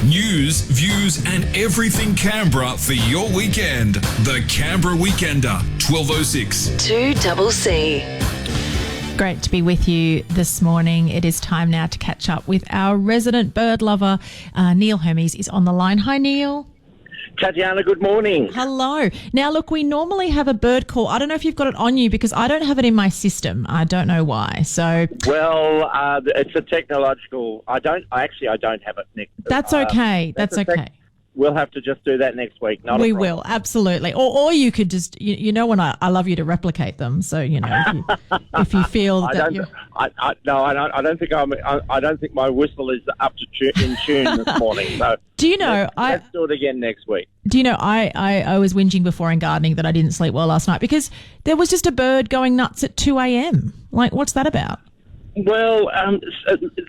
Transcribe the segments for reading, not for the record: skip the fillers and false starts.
News, views and everything Canberra for your weekend. The Canberra Weekender, 1206. 2CC. Great to be with you this morning. It is time now to catch up with our resident bird lover. Neil Hermes is on the line. Hi, Neil. Tatjana, good morning. Hello. Now, look, we normally have a bird call. I don't know if you've got it on you because I don't have it in my system. I don't know why. So, well, it's a technological. I don't have it next. That's okay. That's okay. We'll have to just do that next week. We will, absolutely. Or you could just, you know, when I love you to replicate them. So, you know, if you feel that I don't think my whistle is up to in tune this morning. So do you know? Let's do it again next week. Do you know? I was whinging before in gardening that I didn't sleep well last night because there was just a bird going nuts at 2 a.m. Like, what's that about? Well,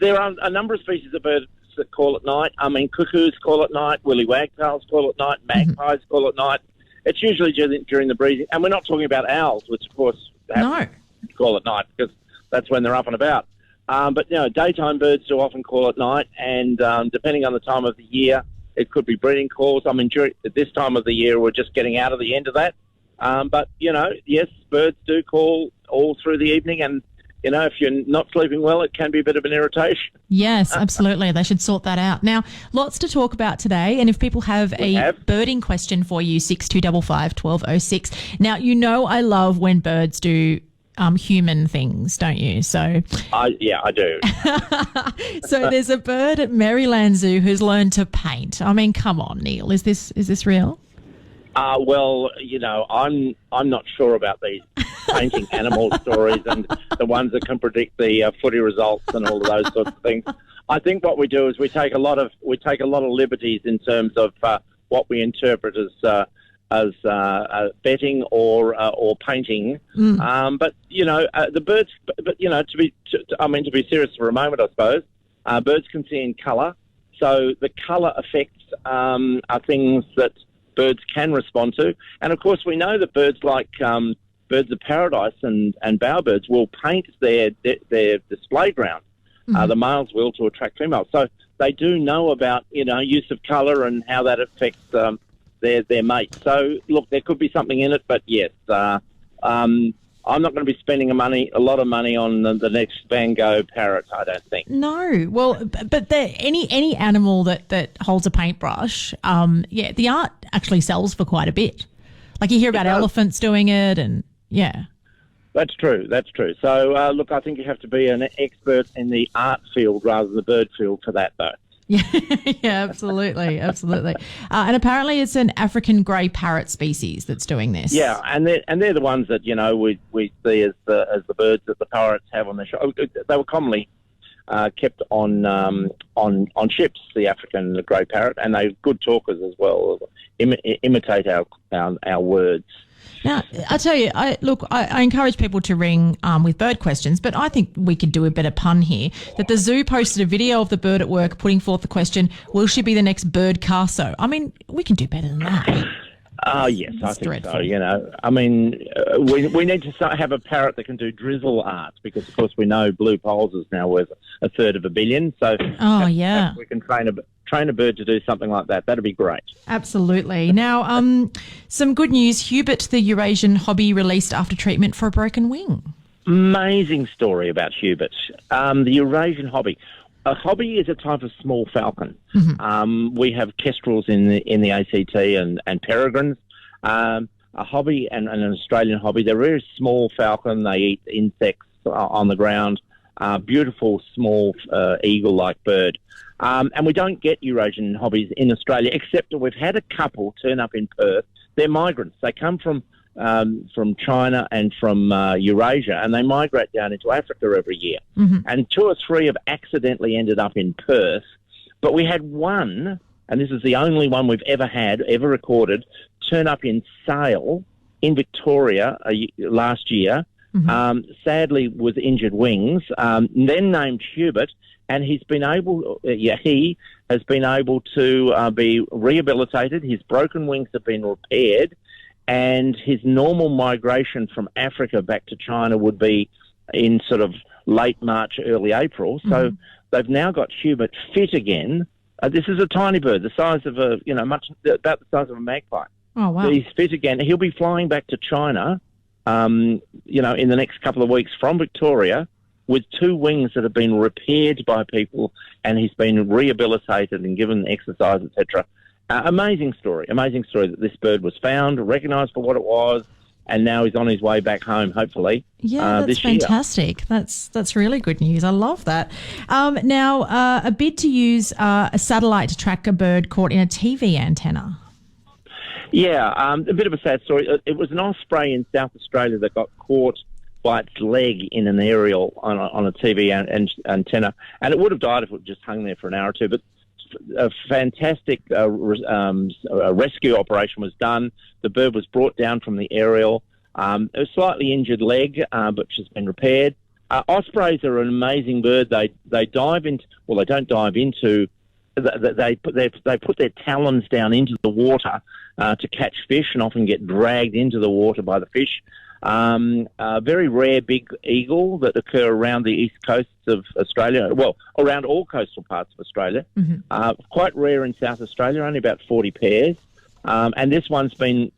there are a number of species of birds that call at night. I mean, cuckoos call at night, willy wagtails call at night, magpies call at night. It's usually during the breeding, and we're not talking about owls, which of course call at night because that's when they're up and about. But you know, daytime birds do often call at night, and depending on the time of the year, it could be breeding calls. I mean, at this time of the year, we're just getting out of the end of that. But you know, yes, birds do call all through the evening, and you know, if you're not sleeping well, it can be a bit of an irritation. Yes, absolutely. They should sort that out. Now, lots to talk about today. And if people have birding question for you, 6255 1206. Now, you know I love when birds do human things, don't you? So, yeah, I do. So there's a bird at Maryland Zoo who's learned to paint. I mean, come on, Neil. Is this real? Well, you know, I'm not sure about these painting animal stories and the ones that can predict the footy results and all of those sorts of things. I think what we do is we take a lot of liberties in terms of what we interpret as betting or painting. But you know, the birds. But you know, to be serious for a moment, I suppose birds can see in colour. So the colour effects are things that birds can respond to, and of course we know that birds like birds of paradise and bowerbirds will paint their display ground. The males will, to attract females. So they do know about, you know, use of colour and how that affects their mate. So look, there could be something in it, but yes, I'm not going to be spending a lot of money on the next Van Gogh parrot, I don't think. No. Well, but any animal that holds a paintbrush, the art actually sells for quite a bit. Like you hear about elephants doing it and, yeah. That's true. So, look, I think you have to be an expert in the art field rather than the bird field for that, though. Yeah, absolutely. And apparently it's an African grey parrot species that's doing this. Yeah, and they're the ones that, you know, we see as the birds that the pirates have on their show. They were commonly kept on ships, the African grey parrot, and they're good talkers as well. Imitate our words. Now, I tell you, I encourage people to ring with bird questions, but I think we could do a better pun here. That the zoo posted a video of the bird at work putting forth the question, will she be the next Birdcasso? I mean, we can do better than that. Yes, I think so. You know, I mean, we need to have a parrot that can do drizzle art because, of course, we know blue poles is now worth $1/3 billion. So, if we can train a bird to do something like that, that'd be great. Absolutely. Now, some good news. Hubert, the Eurasian hobby, released after treatment for a broken wing. Amazing story about Hubert. The Eurasian hobby. A hobby is a type of small falcon. We have kestrels in the ACT and peregrines. A hobby and an Australian hobby. They're a very small falcon. They eat insects on the ground. Beautiful, small, eagle-like bird. And we don't get Eurasian hobbies in Australia, except that we've had a couple turn up in Perth. They're migrants. They come from China and from Eurasia, and they migrate down into Africa every year. And 2 or 3 have accidentally ended up in Perth. But we had one, and this is the only one we've ever recorded, turn up in Sale in Victoria last year. Sadly was injured wings, then named Hubert, and he has been able to be rehabilitated. His broken wings have been repaired, and his normal migration from Africa back to China would be in sort of late March, early April. So they've now got Hubert fit again This is a tiny bird, the size of about the size of a magpie. Oh, wow. So he's fit again. He'll be flying back to China, in the next couple of weeks from Victoria with 2 wings that have been repaired by people, and he's been rehabilitated and given exercise, etc. Amazing story that this bird was found, recognised for what it was, and now he's on his way back home, hopefully. Yeah, that's fantastic. That's really good news. I love that. Now, a bid to use a satellite to track a bird caught in a TV antenna. Yeah, a bit of a sad story. It was an osprey in South Australia that got caught by its leg in an aerial on a TV antenna, and it would have died if it just hung there for an hour or two. But a fantastic rescue operation was done. The bird was brought down from the aerial. A slightly injured leg, but has been repaired. Ospreys are an amazing bird. They dive into. Well, they don't dive into. They put their talons down into the water to catch fish, and often get dragged into the water by the fish. A very rare big eagle that occur around the east coasts of Australia, well, around all coastal parts of Australia. Mm-hmm. Quite rare in South Australia, only about 40 pairs. And this one's been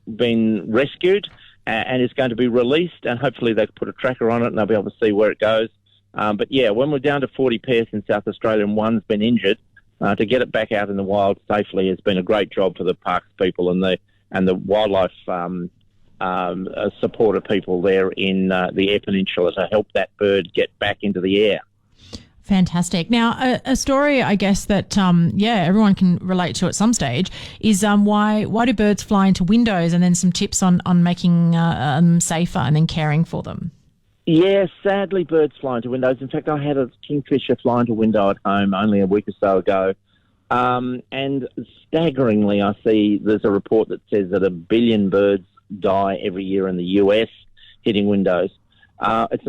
rescued and is going to be released, and hopefully they put a tracker on it and they'll be able to see where it goes. But yeah, when we're down to 40 pairs in South Australia and one's been injured, to get it back out in the wild safely has been a great job for the parks people and the wildlife supporter people there in the Eyre Peninsula to help that bird get back into the air. Fantastic. Now, a story, I guess, that, everyone can relate to at some stage is why do birds fly into windows, and then some tips on making them safer and then caring for them. Yeah, sadly, birds fly into windows. In fact, I had a kingfisher fly into a window at home only a week or so ago. And staggeringly, I see there's a report that says that 1 billion birds die every year in the US hitting windows. That's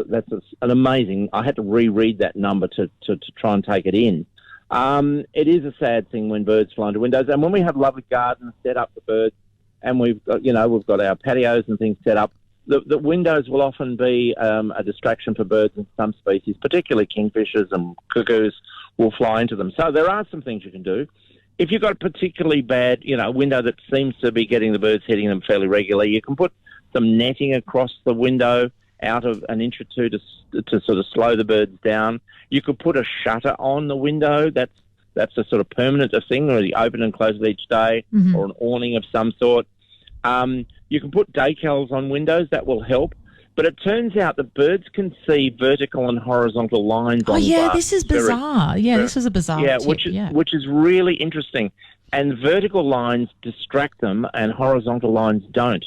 an amazing. I had to reread that number to try and take it in. It is a sad thing when birds fly into windows, and when we have lovely gardens set up for birds, and we've got our patios and things set up, the windows will often be a distraction for birds in some species, particularly kingfishers and cuckoos will fly into them. So there are some things you can do. If you've got a particularly bad, window that seems to be getting the birds hitting them fairly regularly, you can put some netting across the window out of an inch or two to sort of slow the birds down. You could put a shutter on the window. That's a sort of permanent thing, or you open and close it each day, mm-hmm. or an awning of some sort. You can put decals on windows. That will help. But it turns out that birds can see vertical and horizontal lines on glass. Oh, yeah, this is bizarre. This is a bizarre tip. Which is really interesting. And vertical lines distract them and horizontal lines don't.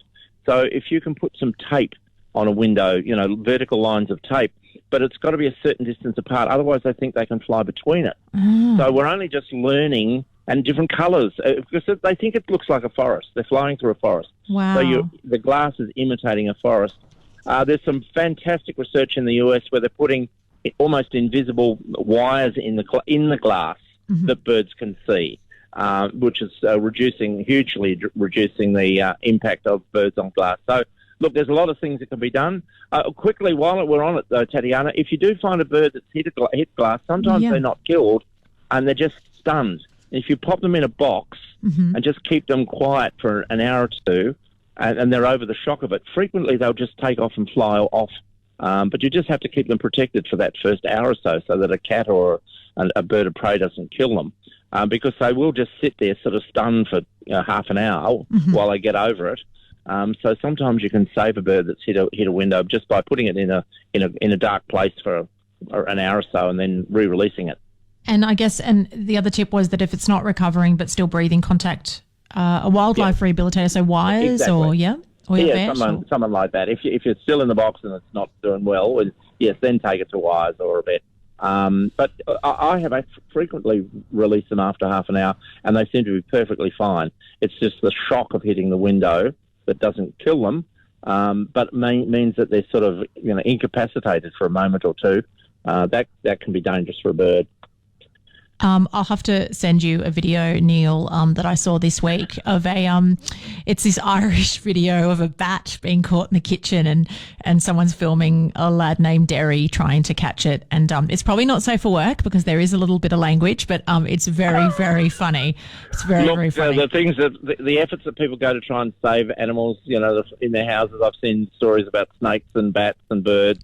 So if you can put some tape on a window, vertical lines of tape, but it's got to be a certain distance apart. Otherwise, I think they can fly between it. So we're only just learning, and different colours, because they think it looks like a forest. They're flying through a forest. Wow. So the glass is imitating a forest. There's some fantastic research in the US where they're putting almost invisible wires in the glass mm-hmm. that birds can see, which is hugely reducing the impact of birds on glass. So, look, there's a lot of things that can be done. Quickly, while we're on it, though, Tatjana, if you do find a bird that's hit glass, sometimes they're not killed and they're just stunned. If you pop them in a box mm-hmm. and just keep them quiet for an hour or two, and they're over the shock of it, frequently they'll just take off and fly off. But you just have to keep them protected for that first hour or so that a cat or a bird of prey doesn't kill them, because they will just sit there sort of stunned for half an hour mm-hmm. while they get over it. So sometimes you can save a bird that's hit a window just by putting it in a dark place for an hour or so and then re-releasing it. And I guess, and the other tip was that if it's not recovering but still breathing, contact a wildlife rehabilitator, so wires exactly. or someone like that. If you're still in the box and it's not doing well, yes, then take it to wires or a vet. But I have frequently released them after half an hour, and they seem to be perfectly fine. It's just the shock of hitting the window that doesn't kill them, but means that they're sort of incapacitated for a moment or two. That can be dangerous for a bird. I'll have to send you a video, Neil, that I saw this week of it's this Irish video of a bat being caught in the kitchen and someone's filming a lad named Derry trying to catch it. And it's probably not safe for work because there is a little bit of language, but it's very, very funny. It's very funny. The things the efforts that people go to try and save animals, in their houses. I've seen stories about snakes and bats and birds.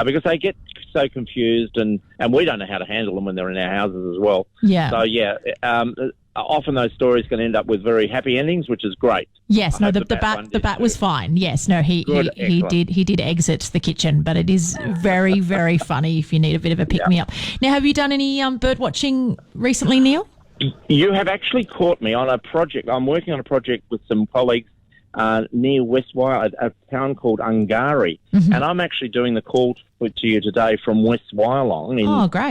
Because they get so confused and we don't know how to handle them when they're in our houses as well. Yeah. So, often those stories can end up with very happy endings, which is great. Yes, no, the bat was fine. Yes, no, he did exit the kitchen, but it is very, very funny if you need a bit of a pick-me-up. Now, have you done any bird watching recently, Neil? You have actually caught me on a project. I'm working on a project with some colleagues near West Wyalong, a town called Ungari. Mm-hmm. And I'm actually doing the call to you today from West Wyalong in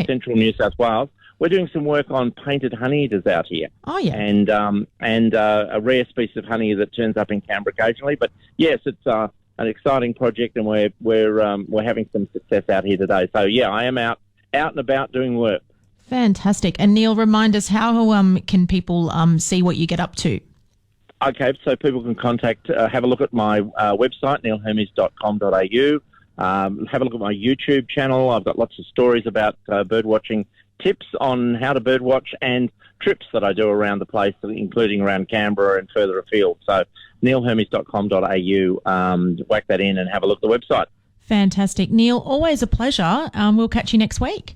central New South Wales. We're doing some work on painted honeyeaters out here. Oh, yeah. And a rare species of honey that turns up in Canberra occasionally. But, yes, it's an exciting project and we're having some success out here today. So, yeah, I am out and about doing work. Fantastic. And, Neil, remind us, how can people see what you get up to? Okay, so people can have a look at my website, neilhermes.com.au. Have a look at my YouTube channel. I've got lots of stories about bird watching, tips on how to bird watch, and trips that I do around the place, including around Canberra and further afield. So neilhermes.com.au, whack that in and have a look at the website. Fantastic. Neil, always a pleasure. We'll catch you next week.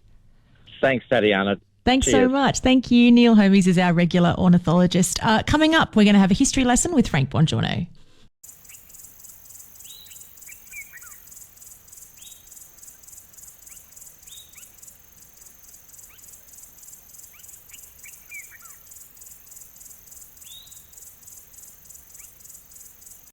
Thanks, Tatjana. Thanks Cheers. so much. Thank you. Neil Hermes is our regular ornithologist. Coming up, we're going to have a history lesson with Frank Bongiorno.